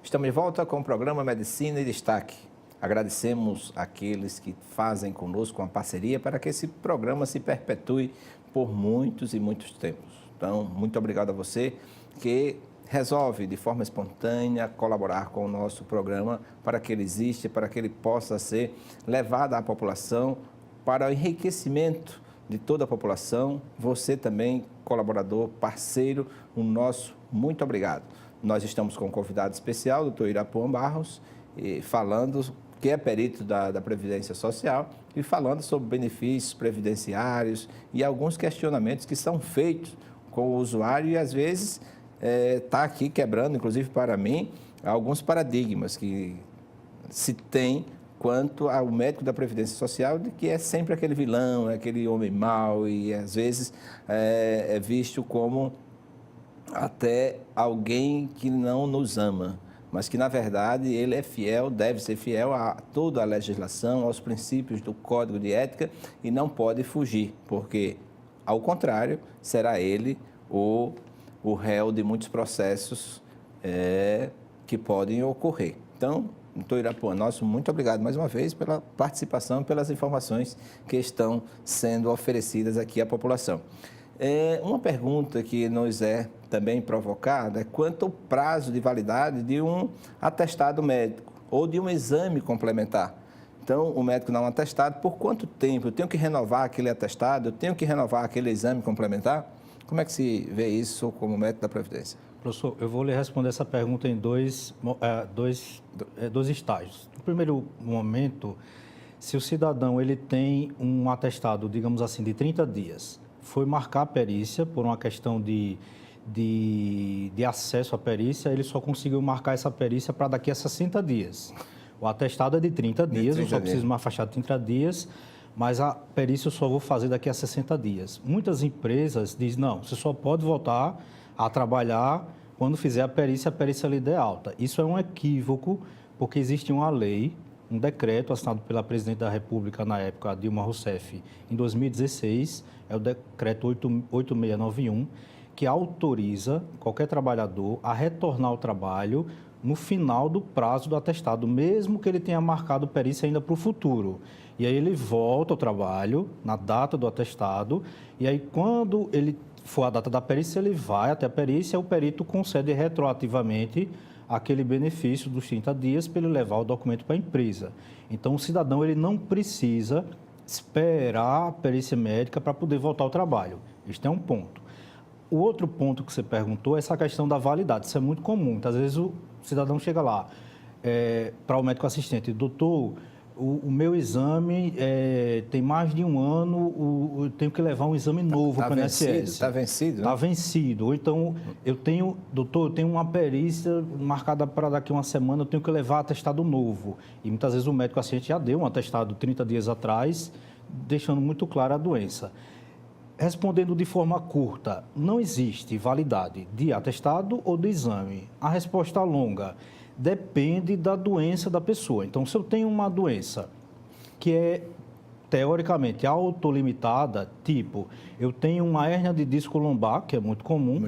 Estamos de volta com o programa Medicina em Destaque. Agradecemos àqueles que fazem conosco uma parceria para que esse programa se perpetue por muitos e muitos tempos. Então, muito obrigado a você que resolve de forma espontânea colaborar com o nosso programa para que ele exista, para que ele possa ser levado à população para o enriquecimento de toda a população. Você também, colaborador, parceiro, o nosso muito obrigado. Nós estamos com um convidado especial, o Dr. Irapuan Barros, falando, que é perito da Previdência Social, e falando sobre benefícios previdenciários e alguns questionamentos que são feitos com o usuário e, às vezes, está aqui quebrando, inclusive para mim, alguns paradigmas que se tem quanto ao médico da Previdência Social, de que é sempre aquele vilão, aquele homem mau e, às vezes, é visto como até alguém que não nos ama, mas que, na verdade, ele é fiel, deve ser fiel a toda a legislação, aos princípios do Código de Ética e não pode fugir, porque, ao contrário, será ele o réu de muitos processos que podem ocorrer. Então, doutor Irapuan, nosso muito obrigado mais uma vez pela participação, pelas informações que estão sendo oferecidas aqui à população. Uma pergunta que nos é também provocada é quanto ao prazo de validade de um atestado médico ou de um exame complementar. Então, o médico dá um atestado, por quanto tempo? Eu tenho que renovar aquele atestado? Eu tenho que renovar aquele exame complementar? Como é que se vê isso como médico da Previdência? Professor, eu vou lhe responder essa pergunta em dois estágios. No primeiro momento, se o cidadão ele tem um atestado, digamos assim, de 30 dias, foi marcar a perícia por uma questão de acesso à perícia, ele só conseguiu marcar essa perícia para daqui a 60 dias. O atestado é de 30 dias, eu só preciso de uma fachada de 30 dias, mas a perícia eu só vou fazer daqui a 60 dias. Muitas empresas dizem, não, você só pode voltar a trabalhar quando fizer a perícia lhe dê alta. Isso é um equívoco, porque existe uma lei, um decreto assinado pela Presidente da República, na época, Dilma Rousseff, em 2016, é o decreto 8691, que autoriza qualquer trabalhador a retornar ao trabalho no final do prazo do atestado, mesmo que ele tenha marcado perícia ainda para o futuro. E aí ele volta ao trabalho na data do atestado, e aí quando ele for a data da perícia, ele vai até a perícia, o perito concede retroativamente aquele benefício dos 30 dias para ele levar o documento para a empresa. Então, o cidadão ele não precisa esperar a perícia médica para poder voltar ao trabalho. Este é um ponto. O outro ponto que você perguntou é essa questão da validade. Isso é muito comum. Muitas vezes o cidadão chega lá para o médico assistente, doutor, o meu exame tem mais de um ano, eu tenho que levar um exame novo para o INSS. Está vencido? Está vencido. Ou então, doutor, eu tenho uma perícia marcada para daqui a uma semana, eu tenho que levar atestado novo. E muitas vezes o médico assistente já deu um atestado 30 dias atrás, deixando muito clara a doença. Respondendo de forma curta, não existe validade de atestado ou de exame. A resposta longa depende da doença da pessoa. Então, se eu tenho uma doença que é, teoricamente, autolimitada, tipo, eu tenho uma hérnia de disco lombar, que é muito comum.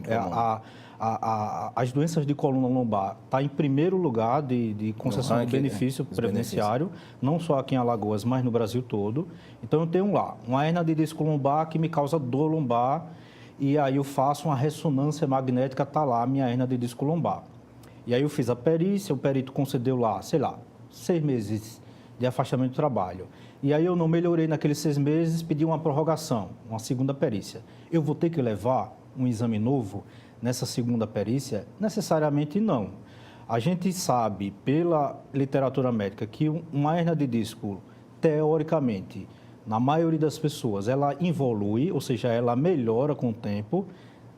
As doenças de coluna lombar estão em primeiro lugar de concessão de benefício previdenciário, não só aqui em Alagoas, mas no Brasil todo. Então, eu tenho lá uma hérnia de disco lombar que me causa dor lombar, e aí eu faço uma ressonância magnética, está lá a minha hérnia de disco lombar. E aí eu fiz a perícia, o perito concedeu lá, 6 meses de afastamento do trabalho. E aí eu não melhorei naqueles 6 meses, pedi uma prorrogação, uma segunda perícia. Eu vou ter que levar um exame novo nessa segunda perícia? Necessariamente não. A gente sabe, pela literatura médica, que uma hérnia de disco, teoricamente, na maioria das pessoas, ela evolui, ou seja, ela melhora com o tempo.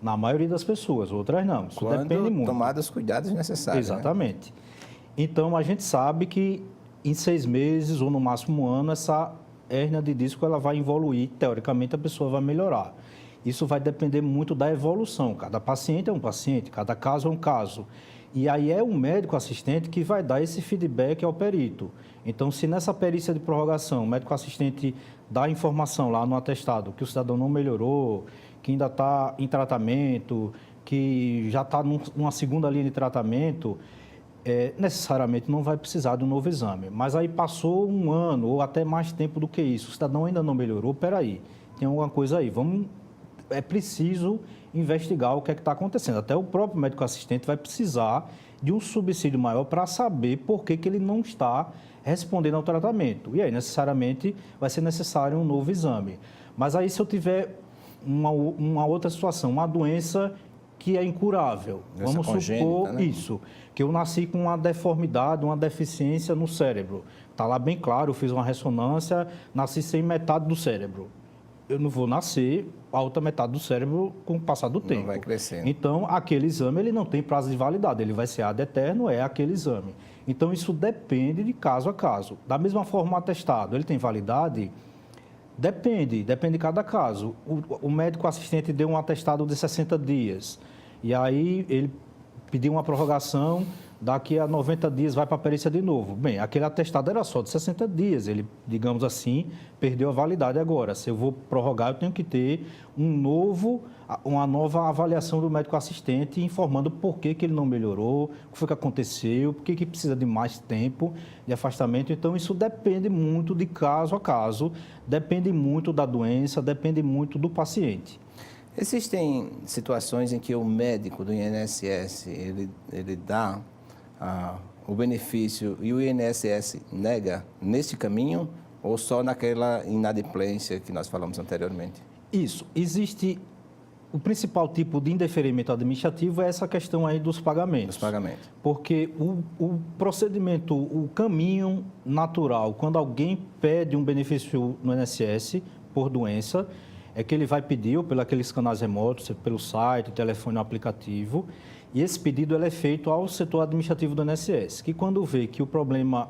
Na maioria das pessoas, outras não. Isso depende muito. Tomados os cuidados necessários. Exatamente. Né? Então, a gente sabe que em 6 meses ou no máximo um ano, essa hérnia de disco ela vai evoluir. Teoricamente, a pessoa vai melhorar. Isso vai depender muito da evolução. Cada paciente é um paciente, cada caso é um caso. E aí é o médico assistente que vai dar esse feedback ao perito. Então, se nessa perícia de prorrogação o médico assistente dá informação lá no atestado que o cidadão não melhorou, que ainda está em tratamento, que já está numa segunda linha de tratamento, necessariamente não vai precisar de um novo exame. Mas aí passou um ano ou até mais tempo do que isso, o cidadão ainda não melhorou, peraí, tem alguma coisa aí, é preciso investigar o que é que está acontecendo. Até o próprio médico assistente vai precisar de um subsídio maior para saber por que ele não está respondendo ao tratamento. E aí, necessariamente, vai ser necessário um novo exame. Mas aí, se eu tiver uma outra situação, uma doença que é incurável, vamos supor, né? Isso, que eu nasci com uma deformidade, uma deficiência no cérebro. Está lá bem claro, eu fiz uma ressonância, nasci sem metade do cérebro. Eu não vou nascer a outra metade do cérebro com o passar do tempo. Não vai crescendo. Então, aquele exame ele não tem prazo de validade, ele vai ser ad eterno, é aquele exame. Então, isso depende de caso a caso. Da mesma forma, o atestado, ele tem validade? Depende de cada caso. O médico assistente deu um atestado de 60 dias, e aí ele pediu uma prorrogação, daqui a 90 dias vai para a perícia de novo. Bem, aquele atestado era só de 60 dias, ele, digamos assim, perdeu a validade agora. Se eu vou prorrogar, eu tenho que ter uma nova avaliação do médico assistente informando por que ele não melhorou, o que foi que aconteceu, por que precisa de mais tempo de afastamento. Então, isso depende muito de caso a caso, depende muito da doença, depende muito do paciente. Existem situações em que o médico do INSS, ele dá o benefício e o INSS nega nesse caminho ou só naquela inadimplência que nós falamos anteriormente? Isso. Existe o principal tipo de indeferimento administrativo é essa questão aí dos pagamentos. Dos pagamentos. Porque o procedimento, o caminho natural, quando alguém pede um benefício no INSS por doença, é que ele vai pedir ou pelos canais remotos, pelo site, telefone ou aplicativo, e esse pedido ele é feito ao setor administrativo do INSS, que quando vê que o problema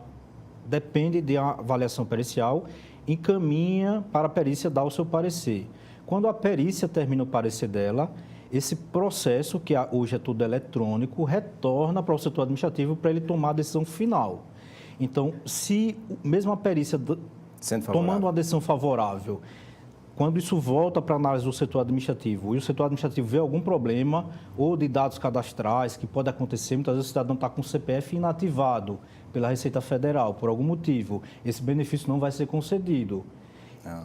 depende de avaliação pericial, encaminha para a perícia dar o seu parecer. Quando a perícia termina o parecer dela, esse processo, que hoje é tudo eletrônico, retorna para o setor administrativo para ele tomar a decisão final. Então, se mesmo a perícia tomando uma decisão favorável, quando isso volta para a análise do setor administrativo e o setor administrativo vê algum problema ou de dados cadastrais, que pode acontecer, muitas vezes o cidadão está com o CPF inativado pela Receita Federal, por algum motivo, esse benefício não vai ser concedido.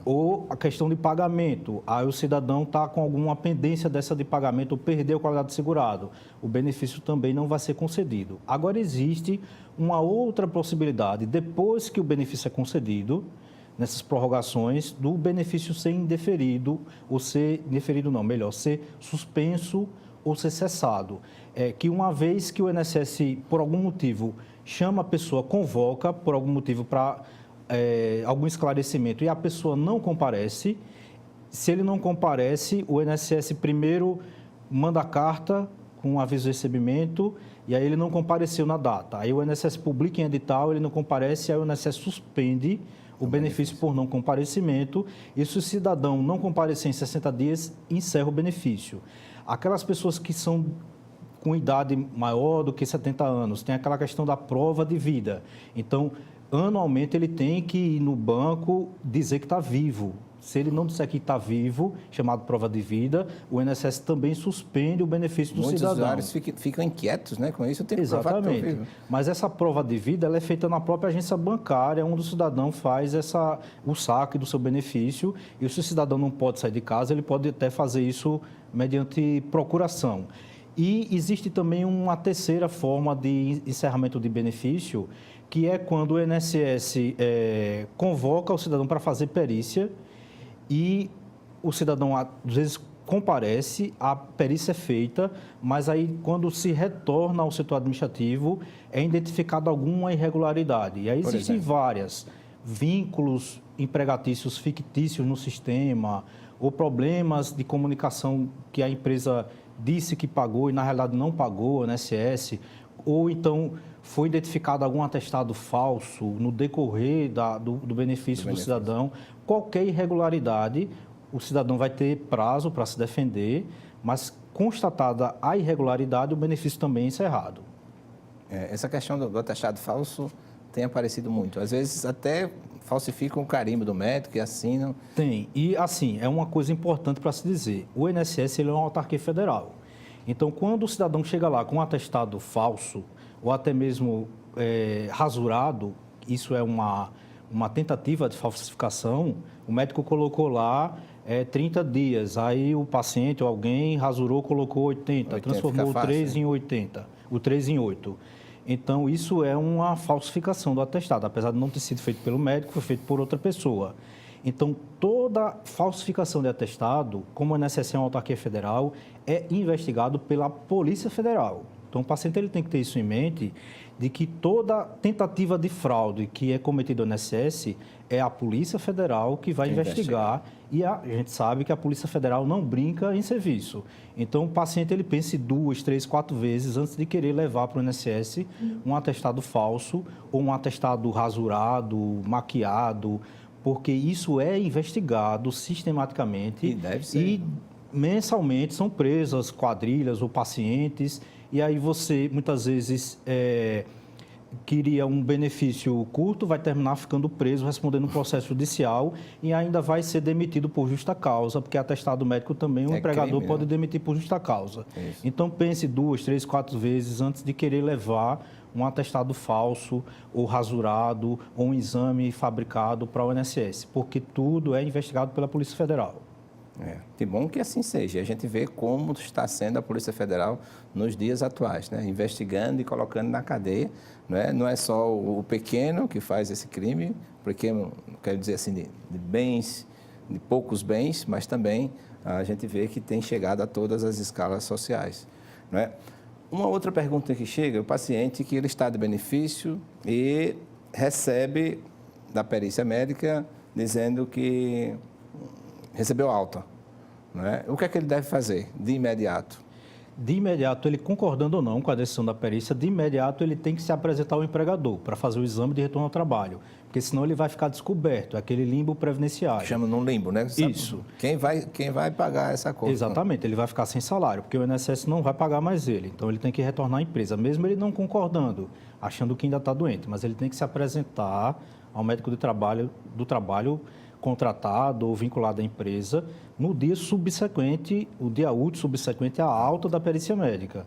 Ou a questão de pagamento, aí o cidadão está com alguma pendência dessa de pagamento ou perdeu a qualidade de segurado, o benefício também não vai ser concedido. Agora, existe uma outra possibilidade, depois que o benefício é concedido, nessas prorrogações, do benefício ser indeferido, ou ser suspenso ou ser cessado. Que uma vez que o INSS, por algum motivo, chama a pessoa, convoca, por algum motivo, para algum esclarecimento, e a pessoa não comparece, se ele não comparece, o INSS primeiro manda a carta com um aviso de recebimento, e aí ele não compareceu na data. Aí o INSS publica em edital, ele não comparece, aí o INSS suspende o benefício por não comparecimento, e se o cidadão não comparecer em 60 dias, encerra o benefício. Aquelas pessoas que são com idade maior do que 70 anos, tem aquela questão da prova de vida. Então, anualmente, ele tem que ir no banco dizer que está vivo. Se ele não disser que está vivo, chamado prova de vida, o INSS também suspende o benefício do cidadão. Muitos usuários ficam inquietos, né? Com isso, eu tenho que provar que estou vivo. Mas essa prova de vida ela é feita na própria agência bancária, onde o cidadão faz o saque do seu benefício. E se o cidadão não pode sair de casa, ele pode até fazer isso mediante procuração. E existe também uma terceira forma de encerramento de benefício, que é quando o INSS convoca o cidadão para fazer perícia, e o cidadão, às vezes, comparece, a perícia é feita, mas aí, quando se retorna ao setor administrativo, é identificada alguma irregularidade. E aí existem várias, vínculos empregatícios fictícios no sistema, ou problemas de comunicação que a empresa disse que pagou e, na realidade, não pagou, o INSS, ou então foi identificado algum atestado falso no decorrer do benefício do cidadão. Qualquer irregularidade, o cidadão vai ter prazo para se defender, mas constatada a irregularidade, o benefício também é encerrado. Essa questão do atestado falso tem aparecido muito. Às vezes até falsificam o carimbo do médico e assinam. Tem. E, assim, é uma coisa importante para se dizer. O INSS ele é uma autarquia federal. Então, quando o cidadão chega lá com um atestado falso, ou até mesmo rasurado, isso é uma tentativa de falsificação, o médico colocou lá 30 dias, aí o paciente ou alguém rasurou, colocou 80 transformou o 3 em 80, o 3 em 8. Então, isso é uma falsificação do atestado, apesar de não ter sido feito pelo médico, foi feito por outra pessoa. Então, toda falsificação de atestado, como o INSS é uma autarquia federal, é investigado pela Polícia Federal. Então, o paciente ele tem que ter isso em mente, de que toda tentativa de fraude que é cometida no INSS é a Polícia Federal que vai investigar. E a gente sabe que a Polícia Federal não brinca em serviço. Então, o paciente ele pense 2, 3, 4 vezes antes de querer levar para o INSS um atestado falso ou um atestado rasurado, maquiado, porque isso é investigado sistematicamente. E deve ser. E mensalmente são presas quadrilhas ou pacientes. E aí você, muitas vezes, queria um benefício curto, vai terminar ficando preso, respondendo um processo judicial e ainda vai ser demitido por justa causa, porque atestado médico também, o empregador crime, pode né? demitir por justa causa. Isso. Então, pense 2, 3, 4 vezes antes de querer levar um atestado falso ou rasurado ou um exame fabricado para o INSS, porque tudo é investigado pela Polícia Federal. Que bom que assim seja. A gente vê como está sendo a Polícia Federal nos dias atuais, né? Investigando e colocando na cadeia. Não é só o pequeno que faz esse crime, porque, quero dizer assim, de bens, de poucos bens, mas também a gente vê que tem chegado a todas as escalas sociais. Uma outra pergunta que chega, o paciente que ele está de benefício e recebe da perícia médica dizendo que recebeu alta. O que é que ele deve fazer de imediato? De imediato, ele concordando ou não com a decisão da perícia, de imediato ele tem que se apresentar ao empregador para fazer o exame de retorno ao trabalho, porque senão ele vai ficar descoberto, aquele limbo previdenciário. Chama num limbo, né? Isso. Quem vai pagar essa conta? Exatamente, ele vai ficar sem salário, porque o INSS não vai pagar mais ele, então ele tem que retornar à empresa, mesmo ele não concordando, achando que ainda está doente, mas ele tem que se apresentar ao médico do trabalho contratado ou vinculado à empresa no dia subsequente, o dia útil subsequente à alta da perícia médica.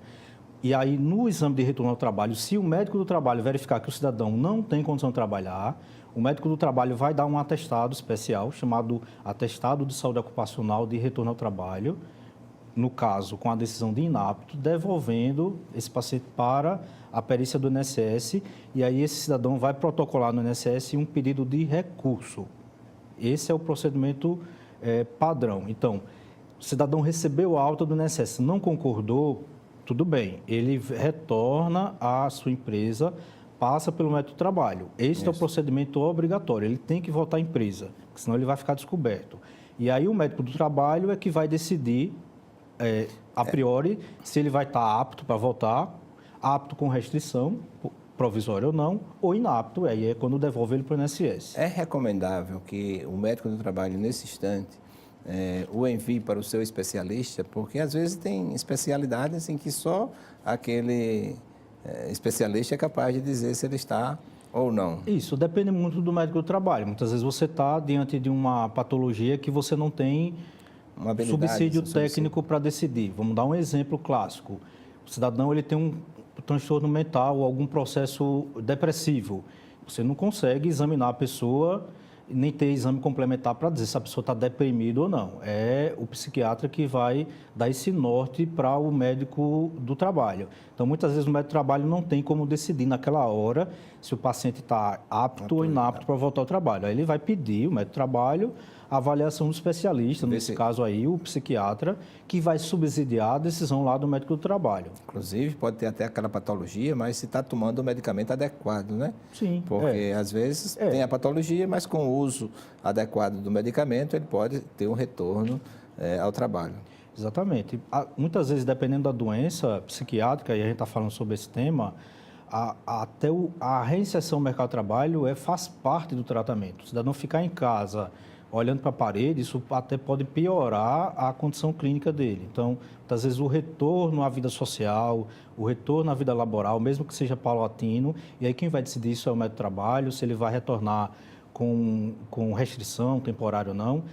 E aí, no exame de retorno ao trabalho, se o médico do trabalho verificar que o cidadão não tem condição de trabalhar, o médico do trabalho vai dar um atestado especial, chamado Atestado de Saúde Ocupacional de Retorno ao Trabalho, no caso, com a decisão de inapto, devolvendo esse paciente para a perícia do INSS, e aí esse cidadão vai protocolar no INSS um pedido de recurso. Esse é o procedimento padrão. Então, o cidadão recebeu a alta do INSS, não concordou, tudo bem, ele retorna à sua empresa, passa pelo médico do trabalho. Esse é o procedimento obrigatório, ele tem que voltar à empresa, senão ele vai ficar descoberto. E aí o médico do trabalho é que vai decidir, a priori, se ele vai estar apto para voltar, apto com restrição, provisório ou não, ou inapto, aí é quando devolve ele para o INSS. É recomendável que o médico do trabalho, nesse instante, o envie para o seu especialista, porque às vezes tem especialidades em que só aquele especialista é capaz de dizer se ele está ou não. Isso, depende muito do médico do trabalho. Muitas vezes você está diante de uma patologia que você não tem subsídio técnico para decidir. Vamos dar um exemplo clássico. O cidadão ele tem um transtorno mental ou algum processo depressivo. Você não consegue examinar a pessoa nem ter exame complementar para dizer se a pessoa está deprimida ou não. É o psiquiatra que vai dar esse norte para o médico do trabalho. Então, muitas vezes o médico do trabalho não tem como decidir naquela hora se o paciente está apto ou inapto para voltar ao trabalho. Aí ele vai pedir, o médico do trabalho, a avaliação do especialista, nesse caso aí, o psiquiatra, que vai subsidiar a decisão lá do médico do trabalho. Inclusive, pode ter até aquela patologia, mas se está tomando o medicamento adequado, né? Sim. Porque, às vezes, tem a patologia, mas com o uso adequado do medicamento, ele pode ter um retorno ao trabalho. Exatamente. Muitas vezes, dependendo da doença psiquiátrica, e a gente está falando sobre esse tema, a reinserção no mercado de trabalho faz parte do tratamento. O cidadão ficar em casa olhando para a parede, isso até pode piorar a condição clínica dele. Então, muitas vezes o retorno à vida social, o retorno à vida laboral, mesmo que seja paulatino, e aí quem vai decidir isso é o médico do trabalho, se ele vai retornar com restrição temporária ou não,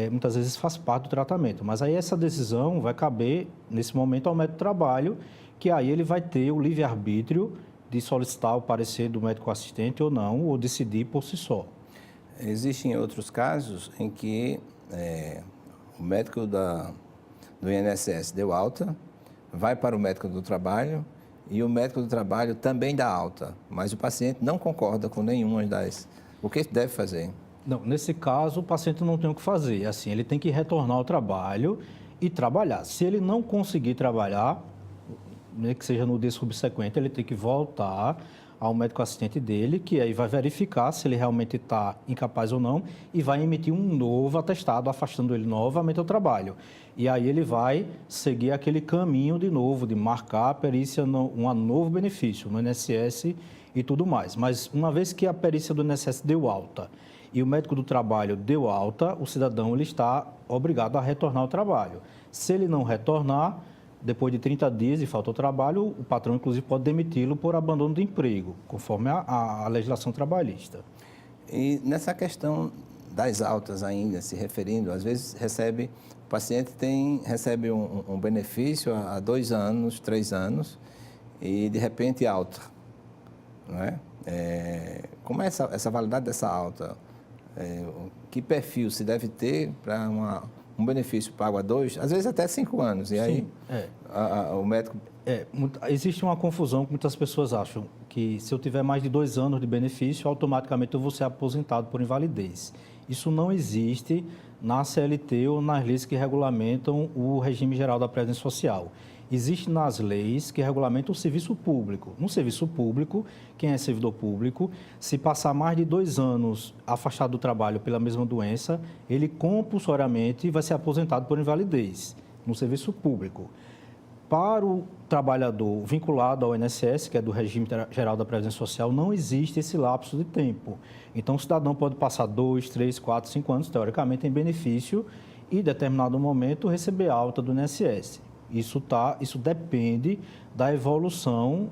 muitas vezes faz parte do tratamento. Mas aí essa decisão vai caber, nesse momento, ao médico do trabalho, que aí ele vai ter o livre-arbítrio de solicitar o parecer do médico assistente ou não, ou decidir por si só. Existem outros casos em que o médico do INSS deu alta, vai para o médico do trabalho e o médico do trabalho também dá alta, mas o paciente não concorda com nenhuma das. O que deve fazer? Não, nesse caso, o paciente não tem o que fazer. Assim, ele tem que retornar ao trabalho e trabalhar. Se ele não conseguir trabalhar, né, que seja no dia subsequente, ele tem que voltar ao médico assistente dele, que aí vai verificar se ele realmente está incapaz ou não e vai emitir um novo atestado, afastando ele novamente do trabalho. E aí ele vai seguir aquele caminho de novo, de marcar a perícia, um novo benefício no INSS e tudo mais. Mas uma vez que a perícia do INSS deu alta e o médico do trabalho deu alta, o cidadão ele está obrigado a retornar ao trabalho. Se ele não retornar, depois de 30 dias de falta ao trabalho, o patrão, inclusive, pode demiti-lo por abandono do emprego, conforme a legislação trabalhista. E nessa questão das altas ainda, se referindo, às vezes o paciente recebe um benefício há 2 anos, 3 anos, e de repente alta, não é? Como é essa validade dessa alta? Que perfil se deve ter para um benefício pago há 2, às vezes até 5 anos, e aí o médico... Existe uma confusão que muitas pessoas acham que se eu tiver mais de 2 anos de benefício, automaticamente eu vou ser aposentado por invalidez. Isso não existe na CLT ou nas leis que regulamentam o regime geral da Previdência Social. Existe nas leis que regulamentam o serviço público. No serviço público, quem é servidor público, se passar mais de 2 anos afastado do trabalho pela mesma doença, ele compulsoriamente vai ser aposentado por invalidez no serviço público. Para o trabalhador vinculado ao INSS, que é do regime geral da Previdência Social, não existe esse lapso de tempo. Então, o cidadão pode passar 2, 3, 4, 5 anos, teoricamente, em benefício e, em determinado momento, receber alta do INSS. Isso depende da evolução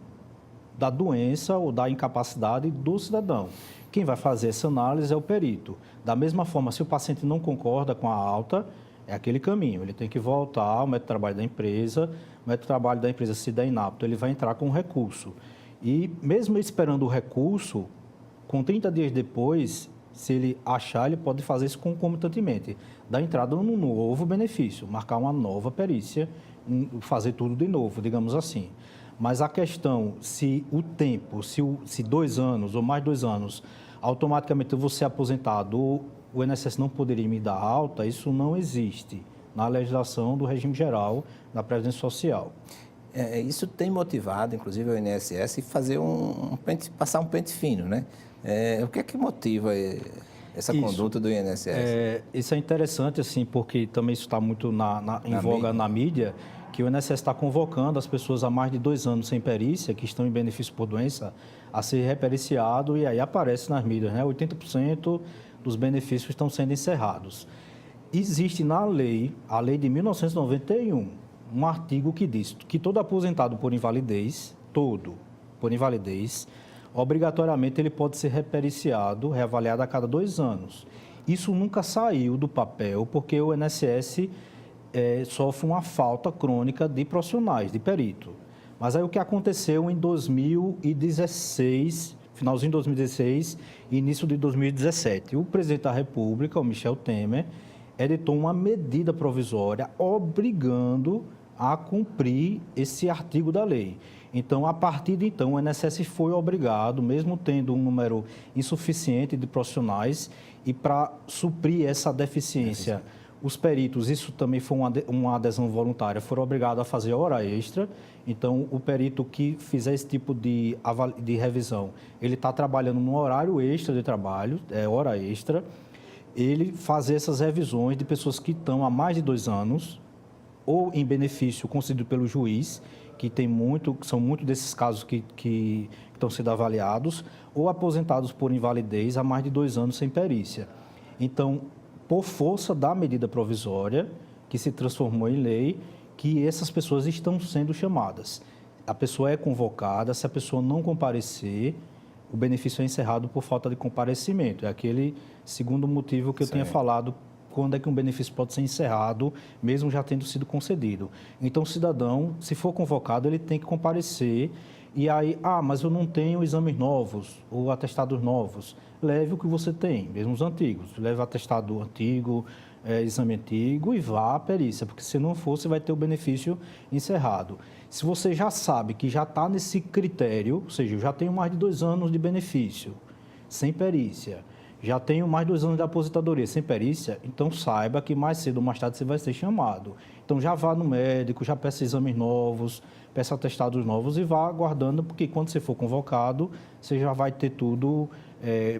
da doença ou da incapacidade do cidadão. Quem vai fazer essa análise é o perito. Da mesma forma, se o paciente não concorda com a alta, é aquele caminho. Ele tem que voltar ao método de trabalho da empresa. O método de trabalho da empresa, se der inapto, ele vai entrar com um recurso. E mesmo esperando o recurso, com 30 dias depois, se ele achar, ele pode fazer isso concomitantemente. Dar entrada num novo benefício, marcar uma nova perícia, fazer tudo de novo, digamos assim. Mas a questão, se o tempo, se 2 anos ou mais 2 anos, automaticamente eu vou ser aposentado, o INSS não poderia me dar alta, isso não existe na legislação do regime geral da Previdência Social. Isso tem motivado, inclusive, o INSS a fazer passar um pente fino, né? O que é que motiva essa conduta do INSS? Isso é interessante, assim, porque também isso está muito em voga na mídia, que o INSS está convocando as pessoas há mais de 2 anos sem perícia, que estão em benefício por doença, a ser repericiado, e aí aparece nas mídias, né? 80% dos benefícios estão sendo encerrados. Existe na lei, a lei de 1991, um artigo que diz que todo aposentado por invalidez, obrigatoriamente ele pode ser repericiado, reavaliado a cada 2 anos. Isso nunca saiu do papel, porque o INSS sofre uma falta crônica de profissionais, de perito. Mas aí o que aconteceu em 2016, finalzinho de 2016 e início de 2017? O presidente da República, o Michel Temer, editou uma medida provisória obrigando a cumprir esse artigo da lei. Então, a partir de então, o INSS foi obrigado, mesmo tendo um número insuficiente de profissionais, e para suprir essa deficiência, os peritos, isso também foi uma adesão voluntária, foram obrigados a fazer hora extra. Então, o perito que fizer esse tipo de revisão, ele está trabalhando no horário extra de trabalho, hora extra, ele fazer essas revisões de pessoas que estão há mais de 2 anos, ou em benefício concedido pelo juiz, que são muitos desses casos que estão sendo avaliados, ou aposentados por invalidez há mais de 2 anos sem perícia. Então, por força da medida provisória, que se transformou em lei, que essas pessoas estão sendo chamadas. A pessoa é convocada, se a pessoa não comparecer, o benefício é encerrado por falta de comparecimento. É aquele segundo motivo que eu tinha falado, quando é que um benefício pode ser encerrado, mesmo já tendo sido concedido. Então, o cidadão, se for convocado, ele tem que comparecer E aí, mas eu não tenho exames novos ou atestados novos. Leve o que você tem, mesmo os antigos. Leve atestado antigo, exame antigo e vá à perícia, porque se não for, você vai ter o benefício encerrado. Se você já sabe que já está nesse critério, ou seja, eu já tenho mais de 2 anos de benefício, sem perícia, já tenho mais de 2 anos de aposentadoria sem perícia, então saiba que mais cedo ou mais tarde você vai ser chamado. Então já vá no médico, já peça exames novos, peça atestados novos e vá aguardando, porque quando você for convocado, você já vai ter tudo,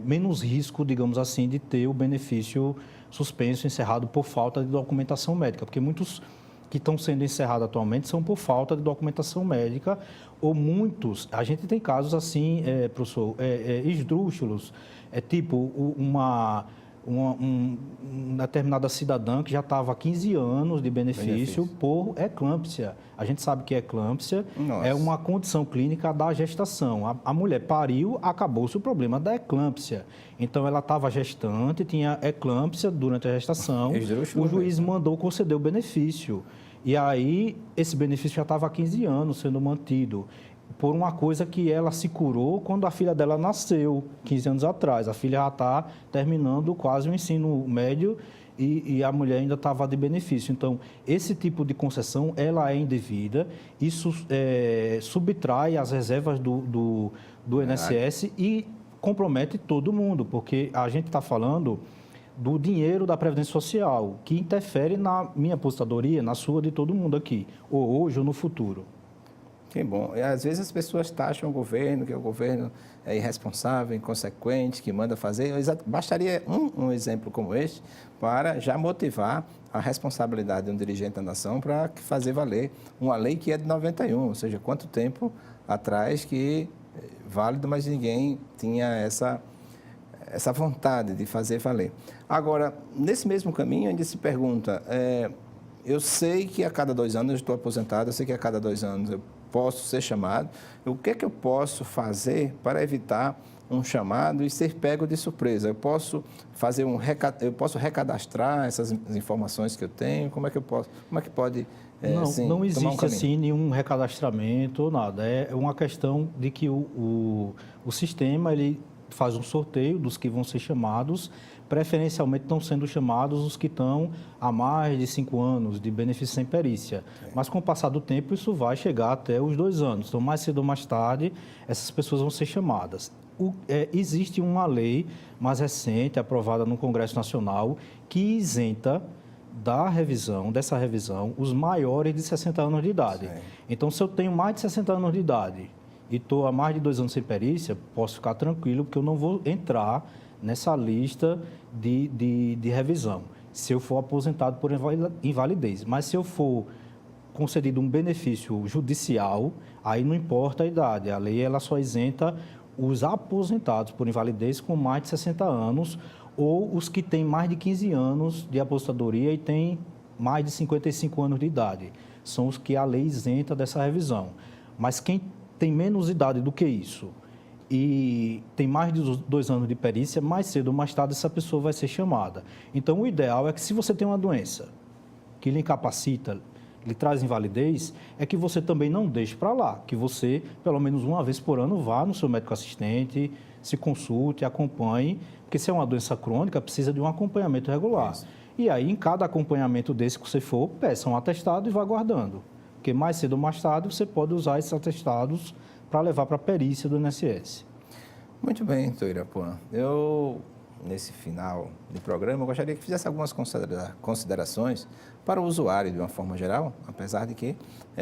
menos risco, digamos assim, de ter o benefício suspenso, encerrado por falta de documentação médica, porque muitos que estão sendo encerrados atualmente são por falta de documentação médica, ou muitos, a gente tem casos assim, professor, esdrúxulos, tipo uma determinada cidadã que já estava há 15 anos de benefício por eclâmpsia. A gente sabe que eclâmpsia é uma condição clínica da gestação. A mulher pariu, acabou-se o problema da eclâmpsia. Então, ela estava gestante, tinha eclâmpsia durante a gestação, o juiz mandou conceder o benefício. E aí, esse benefício já estava há 15 anos sendo mantido, por uma coisa que ela se curou quando a filha dela nasceu, 15 anos atrás. A filha já está terminando quase o ensino médio e a mulher ainda estava de benefício. Então, esse tipo de concessão, ela é indevida, isso subtrai as reservas do INSS e compromete todo mundo, porque a gente está falando do dinheiro da Previdência Social, que interfere na minha aposentadoria, na sua, de todo mundo aqui, ou hoje ou no futuro. Que bom. E, às vezes as pessoas taxam o governo, que o governo é irresponsável, inconsequente, que manda fazer. Bastaria um exemplo como este para já motivar a responsabilidade de um dirigente da nação para fazer valer uma lei que é de 91, ou seja, quanto tempo atrás que válido, mas ninguém tinha essa vontade de fazer valer. Agora, nesse mesmo caminho, ainda se pergunta, eu sei que a cada 2 anos eu estou aposentado, eu sei que a cada 2 anos eu posso ser chamado. O que é que eu posso fazer para evitar um chamado e ser pego de surpresa? Eu posso fazer eu posso recadastrar essas informações que eu tenho? Como é que pode não existe assim nenhum recadastramento ou nada. É uma questão de que o sistema ele faz um sorteio dos que vão ser chamados. Preferencialmente estão sendo chamados os que estão há mais de 5 anos de benefício sem perícia. Mas com o passar do tempo isso vai chegar até os 2 anos. Então, mais cedo ou mais tarde, essas pessoas vão ser chamadas. Existe uma lei mais recente, aprovada no Congresso Nacional, que isenta dessa revisão, os maiores de 60 anos de idade. Sim. Então, se eu tenho mais de 60 anos de idade e estou há mais de 2 anos sem perícia, posso ficar tranquilo, porque eu não vou entrar nessa lista de revisão, se eu for aposentado por invalidez. Mas se eu for concedido um benefício judicial, aí não importa a idade, a lei ela só isenta os aposentados por invalidez com mais de 60 anos ou os que têm mais de 15 anos de aposentadoria e têm mais de 55 anos de idade. São os que a lei isenta dessa revisão. Mas quem tem menos idade do que isso e tem mais de 2 anos de perícia, mais cedo ou mais tarde essa pessoa vai ser chamada. Então, o ideal é que se você tem uma doença que lhe incapacita, lhe traz invalidez, é que você também não deixe para lá, que você, pelo menos uma vez por ano, vá no seu médico assistente, se consulte, acompanhe, porque se é uma doença crônica, precisa de um acompanhamento regular. Isso. E aí, em cada acompanhamento desse que você for, peça um atestado e vá guardando, porque mais cedo ou mais tarde você pode usar esses atestados para levar para a perícia do INSS. Muito bem, doutor Irapuã. Eu, nesse final do programa, eu gostaria que fizesse algumas considerações para o usuário, de uma forma geral, apesar de que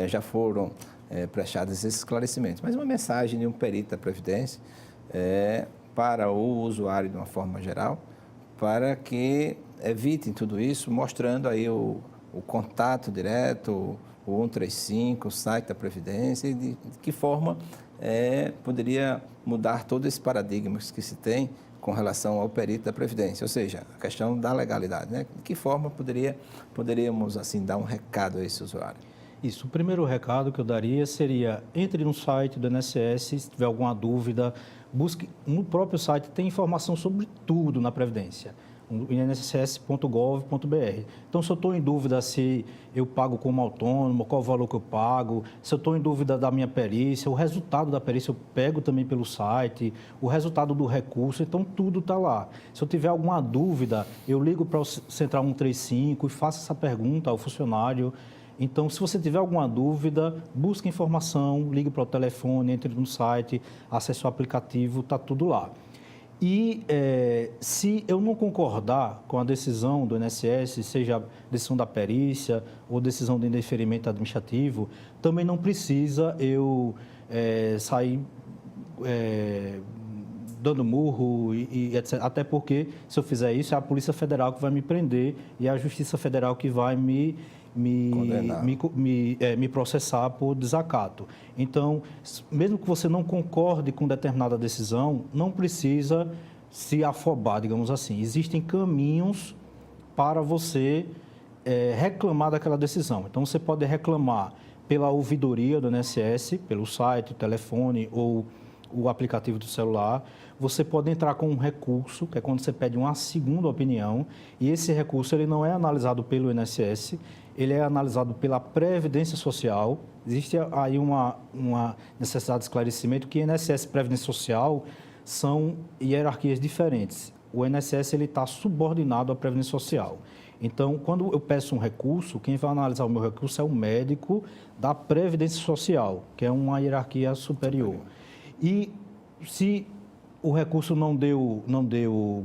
já foram prestados esses esclarecimentos. Mas uma mensagem de um perito da Previdência para o usuário, de uma forma geral, para que evitem tudo isso, mostrando aí o contato direto, o 135, o site da Previdência, e de que forma poderia mudar todo esse paradigma que se tem com relação ao perito da Previdência, ou seja, a questão da legalidade, né? De que forma poderíamos assim dar um recado a esse usuário? Isso, o primeiro recado que eu daria seria, entre no site do INSS, se tiver alguma dúvida, busque, no próprio site tem informação sobre tudo na Previdência. inss.gov.br. Então, se eu estou em dúvida se eu pago como autônomo, qual o valor que eu pago, se eu estou em dúvida da minha perícia, o resultado da perícia eu pego também pelo site, o resultado do recurso, então tudo está lá. Se eu tiver alguma dúvida, eu ligo para o Central 135 e faço essa pergunta ao funcionário. Então, se você tiver alguma dúvida, busque informação, ligue para o telefone, entre no site, acesse o aplicativo, está tudo lá. E se eu não concordar com a decisão do INSS, seja decisão da perícia ou decisão de indeferimento administrativo, também não precisa eu sair dando murro e etc. Até porque, se eu fizer isso, é a Polícia Federal que vai me prender e é a Justiça Federal que vai me processar por desacato. Então, mesmo que você não concorde com determinada decisão, não precisa se afobar, digamos assim. Existem caminhos para você reclamar daquela decisão. Então, você pode reclamar pela ouvidoria do INSS, pelo site, telefone ou o aplicativo do celular. Você pode entrar com um recurso, que é quando você pede uma segunda opinião, e esse recurso ele não é analisado pelo INSS, ele é analisado pela Previdência Social. Existe aí uma necessidade de esclarecimento que INSS e Previdência Social são hierarquias diferentes. O INSS está subordinado à Previdência Social. Então, quando eu peço um recurso, quem vai analisar o meu recurso é o médico da Previdência Social, que é uma hierarquia superior. E se o recurso não deu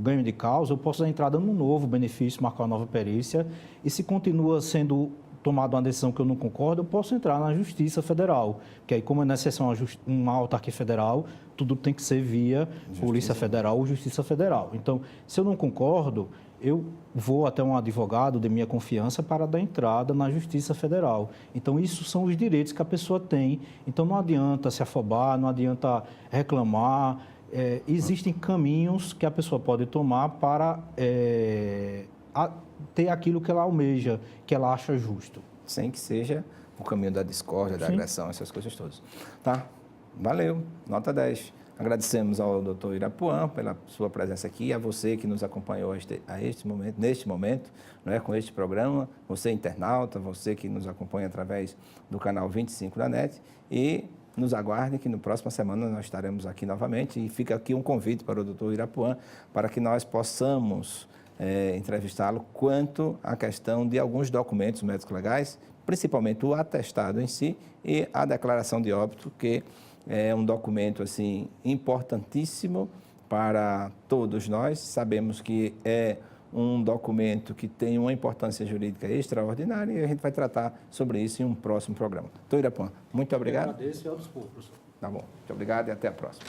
ganho de causa, eu posso dar entrada num novo benefício, marcar uma nova perícia, e se continua sendo tomada uma decisão que eu não concordo, eu posso entrar na Justiça Federal, que aí, como a INSS é uma autarquia federal, tudo tem que ser via Polícia Federal ou Justiça Federal. Então, se eu não concordo, eu vou até um advogado de minha confiança para dar entrada na Justiça Federal. Então, isso são os direitos que a pessoa tem. Então, não adianta se afobar, não adianta reclamar. Existem caminhos que a pessoa pode tomar para ter aquilo que ela almeja, que ela acha justo. Sem que seja o caminho da discórdia, da agressão, essas coisas todas. Tá? Valeu. Nota 10. Agradecemos ao Dr. Irapuan pela sua presença aqui, a você que nos acompanhou neste momento, não é, com este programa, você internauta, você que nos acompanha através do canal 25 da NET, e nos aguardem que na próxima semana nós estaremos aqui novamente, e fica aqui um convite para o Dr. Irapuan para que nós possamos entrevistá-lo quanto à questão de alguns documentos médicos legais, principalmente o atestado em si e a declaração de óbito, que é um documento assim importantíssimo para todos nós. Sabemos que é um documento que tem uma importância jurídica extraordinária e a gente vai tratar sobre isso em um próximo programa. Doutor Irapuan, muito obrigado. Eu agradeço e ao dispor, professor. Tá bom, muito obrigado e até a próxima.